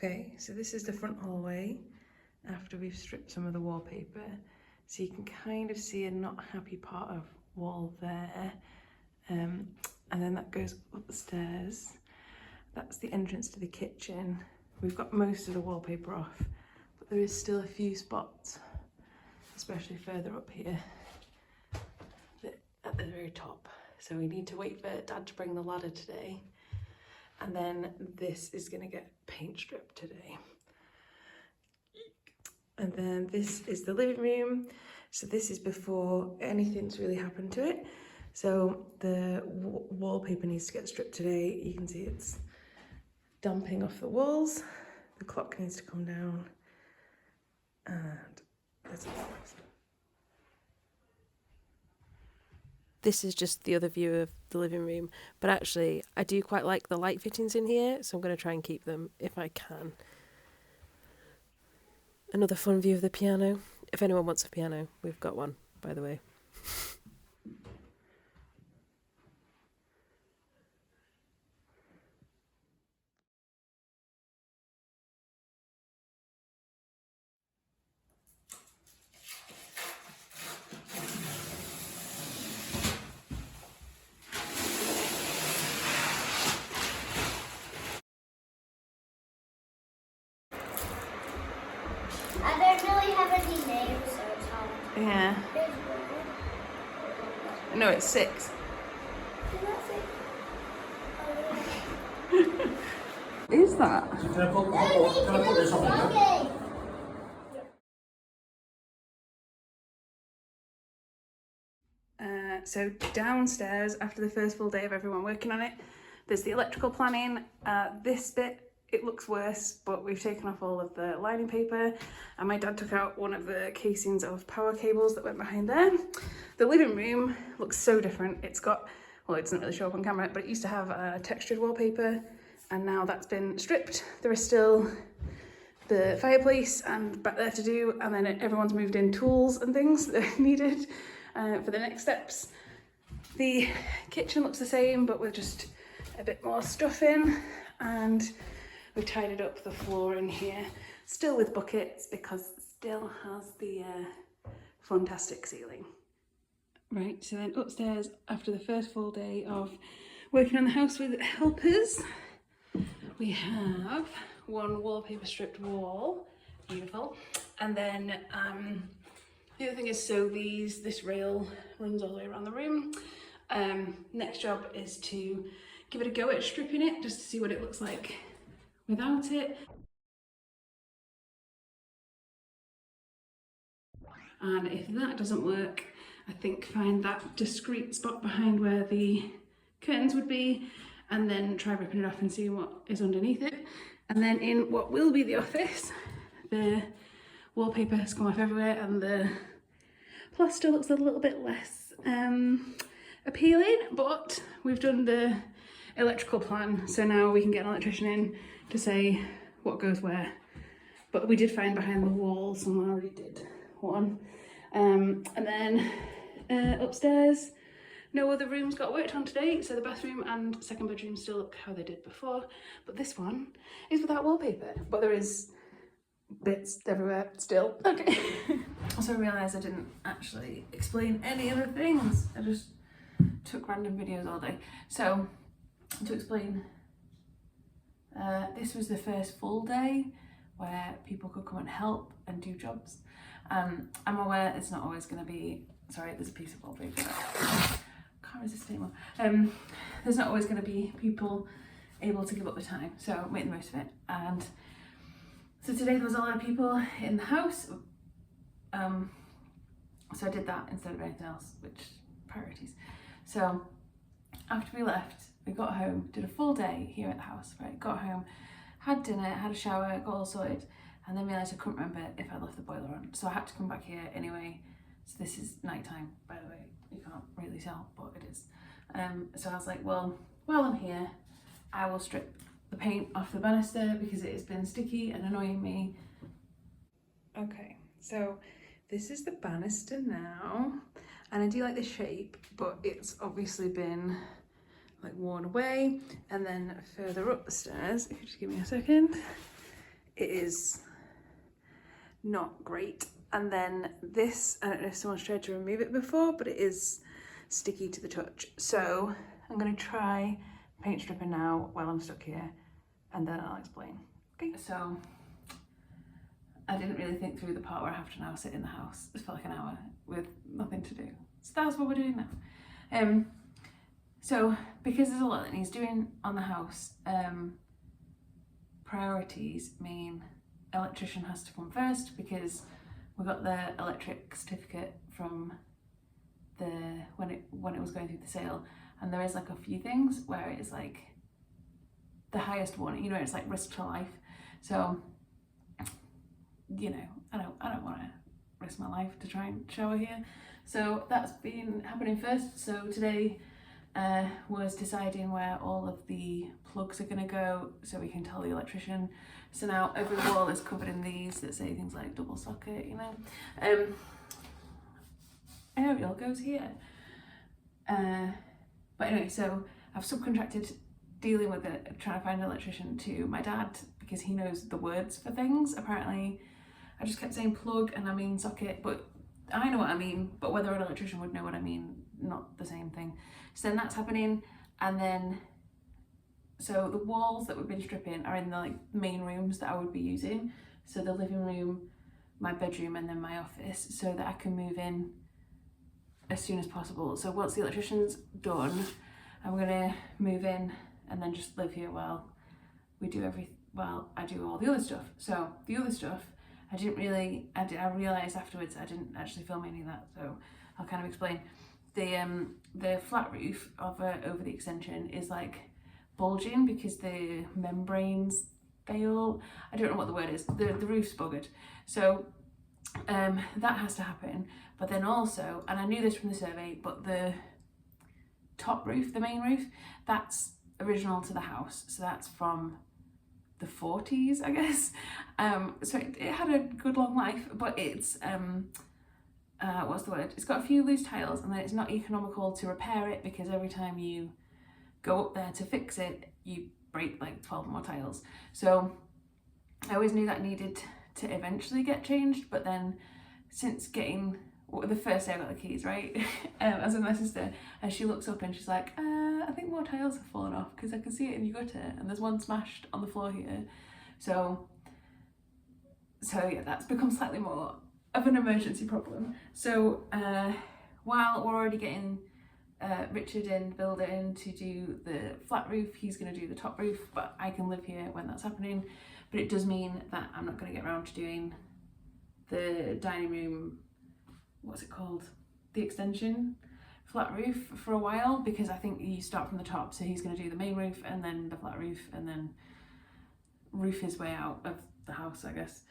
Okay, so this is the front hallway after we've stripped some of the wallpaper. So you can kind of see a not happy part of wall there. And then that goes up the stairs. That's the entrance to the kitchen. We've got most of the wallpaper off, but there is still a few spots, especially further up here at the very top. So we need to wait for Dad to bring the ladder today. And then this is gonna get paint stripped today. And then this is the living room. So this is before anything's really happened to it. So the wallpaper needs to get stripped today. You can see it's damping off the walls. The clock needs to come down. And there's This is just the other view of the living room, but actually I do quite like the light fittings in here, so I'm going to try and keep them if I can. Another fun view of the piano. If anyone wants a piano, we've got one, by the way. I don't really have any names, so it's hard. Yeah. No, it's 6. Is that? Can I put this on here? So downstairs, after the first full day of everyone working on it, there's the electrical planning. This bit, it looks worse, but we've taken off all of the lining paper, and my dad took out one of the casings of power cables that went behind there. The living room looks so different. It's got, well, it doesn't really show up on camera, but it used to have textured wallpaper, and now that's been stripped. There is still the fireplace and back there to do, and then everyone's moved in tools and things that are needed for the next steps. The kitchen looks the same, but with just a bit more stuff in, and we've tidied up the floor in here, still with buckets because it still has the fantastic ceiling. Right, so then upstairs, after the first full day of working on the house with helpers, we have one wallpaper stripped wall, beautiful, and then the other thing is, so this rail runs all the way around the room. Next job is to give it a go at stripping it, just to see what it looks like without it. And if that doesn't work, I think find that discreet spot behind where the curtains would be, and then try ripping it off and see what is underneath it. And then in what will be the office, the wallpaper has come off everywhere, and the plaster looks a little bit less appealing, but we've done the electrical plan, so now we can get an electrician in to say what goes where. But we did find behind the wall, someone already did one. And then upstairs, no other rooms got worked on today, so the bathroom and second bedroom still look how they did before, but this one is without wallpaper, but there is bits everywhere still. Okay. Also realised I didn't actually explain any other things. I just took random videos all day. So to explain, this was the first full day where people could come and help and do jobs. I'm aware it's not always going to be, sorry, there's a piece of wallpaper. Can't resist anymore. There's not always going to be people able to give up the time, so make the most of it. And so today there was a lot of people in the house, so I did that instead of anything else, which priorities. So after we left, we got home, did a full day here at the house, right? Got home, had dinner, had a shower, got all sorted, and then realised I couldn't remember if I left the boiler on. So I had to come back here anyway. So this is nighttime, by the way. You can't really tell, but it is. So I was like, well, while I'm here, I will strip the paint off the banister because it has been sticky and annoying me. Okay, so this is the banister now, and I do like the shape, but it's obviously been like worn away. And then further up the stairs, if you just give me a second, it is not great. And then this, I don't know if someone's tried to remove it before, but it is sticky to the touch. So I'm going to try paint stripping now while I'm stuck here, and then I'll explain. Okay, so I didn't really think through the part where I have to now sit in the house for like an hour with nothing to do. So that's what we're doing now. So because there's a lot that needs doing on the house, priorities mean electrician has to come first, because we got the electric certificate from the when it was going through the sale, and there is like a few things where it's like the highest one, you know, it's like risk to life. So, you know, I don't want to risk my life to try and shower here. So that's been happening first. So today was deciding where all of the plugs are going to go so we can tell the electrician. So now every wall is covered in these that say things like double socket, you know. Aerial goes here. But anyway, so I've subcontracted dealing with it, trying to find an electrician, to my dad, because he knows the words for things. Apparently I just kept saying plug and I mean socket, but I know what I mean, but whether an electrician would know what I mean, not the same thing. So then that's happening, and then so the walls that we've been stripping are in the like main rooms that I would be using, so the living room, my bedroom, and then my office, so that I can move in as soon as possible. So once the electrician's done, I'm gonna move in and then just live here while I do all the other stuff. So the other stuff I realised afterwards I didn't actually film any of that, so I'll kind of explain. The flat roof over the extension is like bulging because the membranes fail. I don't know what the word is. The roof's buggered. So that has to happen. But then also, and I knew this from the survey, but the top roof, the main roof, that's original to the house. So that's from the 40s, I guess. So it had a good long life, but it's what's the word? It's got a few loose tiles, and then it's not economical to repair it, because every time you go up there to fix it, you break like 12 more tiles. So I always knew that needed to eventually get changed, but then since getting the first day I got the keys, right? I was with my sister, and she looks up and she's like, I think more tiles have fallen off, because I can see it in your gutter, and there's one smashed on the floor here. So yeah, that's become slightly more of an emergency problem. So while we're already getting Richard in, builder in to do the flat roof, he's going to do the top roof, but I can live here when that's happening. But it does mean that I'm not going to get around to doing the dining room, what's it called, the extension flat roof for a while, because I think you start from the top. So he's going to do the main roof and then the flat roof, and then roof his way out of the house, I guess.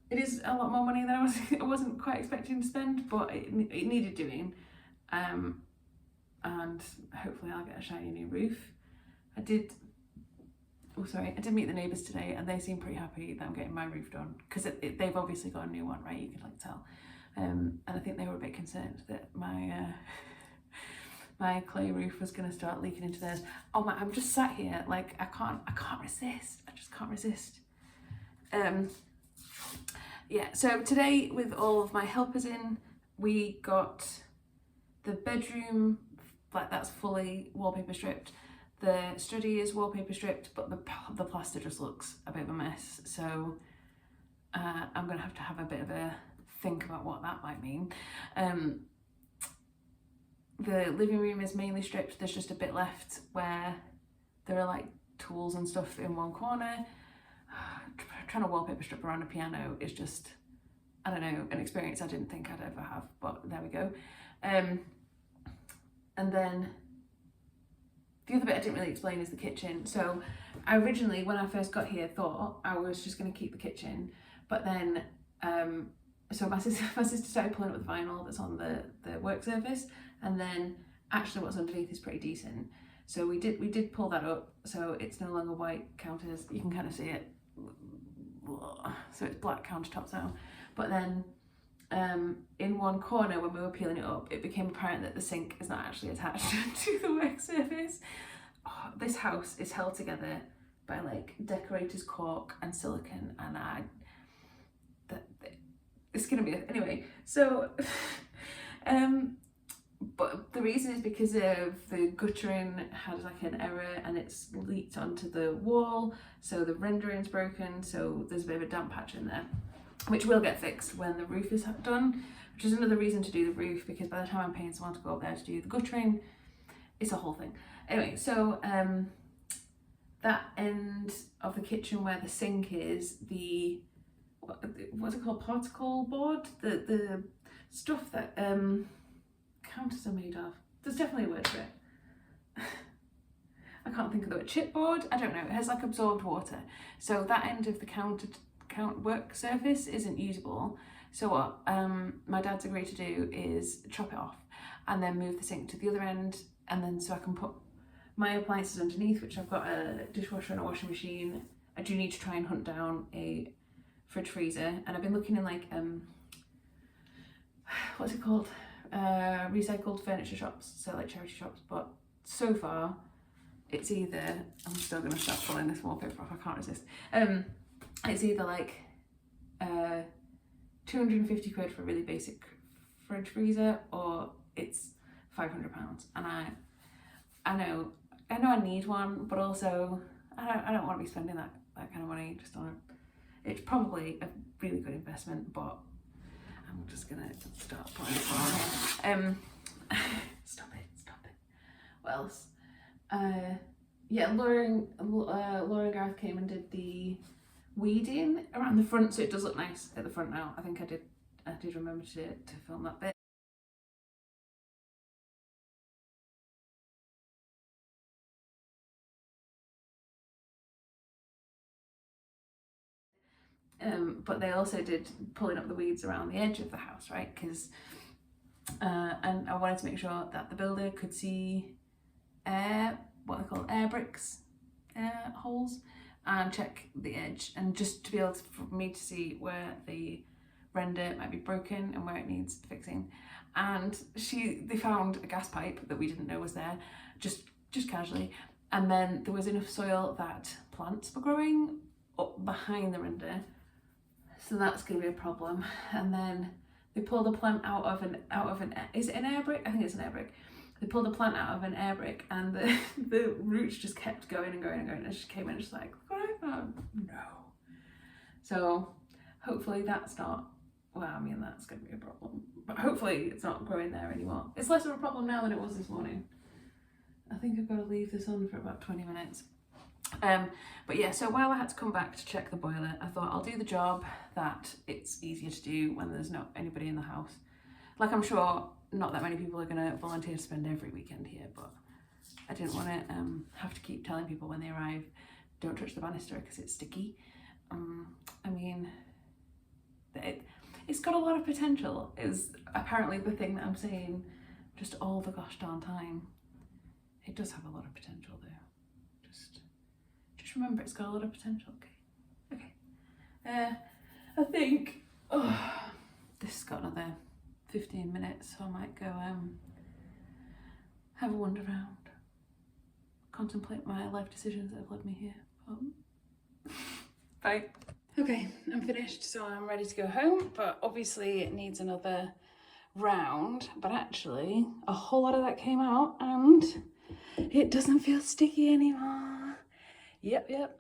It is a lot more money than I wasn't quite expecting to spend, but it needed doing, and hopefully I'll get a shiny new roof. I did meet the neighbours today, and they seem pretty happy that I'm getting my roof done, because they've obviously got a new one, right? You can like tell, and I think they were a bit concerned that my my clay roof was going to start leaking into theirs. Oh my! I'm just sat here like I can't resist. I just can't resist. Yeah, so today with all of my helpers in, we got the bedroom, like that's fully wallpaper stripped. The study is wallpaper stripped, but the plaster just looks a bit of a mess. So I'm gonna have a bit of a think about what that might mean. The living room is mainly stripped. There's just a bit left where there are like tools and stuff in one corner. Trying to wallpaper strip around a piano is just, I don't know, an experience I didn't think I'd ever have, but there we go. And then the other bit I didn't really explain is the kitchen. So I originally, when I first got here, thought I was just going to keep the kitchen, but then so my sister started pulling up the vinyl that's on the work surface, and then actually what's underneath is pretty decent. So we did pull that up, so it's no longer white counters. You can kind of see it. So it's black countertops now. But then in one corner, when we were peeling it up, it became apparent that the sink is not actually attached to the work surface. Oh, this house is held together by like decorator's cork and silicone, and it's gonna be anyway. So but the reason is because of the guttering had like an error and it's leaked onto the wall, so the rendering's broken, so there's a bit of a damp patch in there, which will get fixed when the roof is done, which is another reason to do the roof, because by the time I'm paying someone to go up there to do the guttering, it's a whole thing. Anyway, so that end of the kitchen where the sink is, the what's it called, particle board, the stuff that counters are made of. There's definitely a word for it. I can't think of the word. Chipboard? I don't know. It has like absorbed water. So that end of the work surface isn't usable. So what my dad's agreed to do is chop it off and then move the sink to the other end, and then so I can put my appliances underneath, which I've got a dishwasher and a washing machine. I do need to try and hunt down a fridge freezer, and I've been looking in like what's it called, recycled furniture shops, so like charity shops, but so far it's either, I'm still gonna start pulling this wallpaper off, I can't resist, it's either like 250 quid for a really basic fridge freezer, or it's £500, and I know I need one, but also I don't want to be spending that kind of money just on it. It's probably a really good investment, but I'm just gonna start putting it on. Stop it. What else? Yeah, Laura and Gareth came and did the weeding around the front, so it does look nice at the front now. I think I did remember to film that bit. But they also did pulling up the weeds around the edge of the house, right? Because and I wanted to make sure that the builder could see what they call air bricks, holes, and check the edge, and just to be able for me to see where the render might be broken and where it needs fixing. And they found a gas pipe that we didn't know was there, just casually, and then there was enough soil that plants were growing up behind the render, so that's going to be a problem. And then they pulled a plant out of an is it an air brick? I think it's an air brick. They pulled a plant out of an air brick, and the roots just kept going and going and going, and she came in and just like, look what I found. No. So hopefully that's not, well, I mean, that's going to be a problem, but hopefully it's not growing there anymore. It's less of a problem now than it was this morning. I think I've got to leave this on for about 20 minutes. But yeah, so while I had to come back to check the boiler, I thought I'll do the job that it's easier to do when there's not anybody in the house. Like, I'm sure not that many people are going to volunteer to spend every weekend here, but I didn't want to have to keep telling people when they arrive, don't touch the banister because it's sticky. I mean, it's got a lot of potential, is apparently the thing that I'm saying just all the gosh darn time. It does have a lot of potential though. Just remember, it's got a lot of potential. Okay. I think this has got another 15 minutes, so I might go have a wander around, contemplate my life decisions that have led me here. Bye. Okay, I'm finished, so I'm ready to go home, but obviously it needs another round, but actually a whole lot of that came out and it doesn't feel sticky anymore. Yep.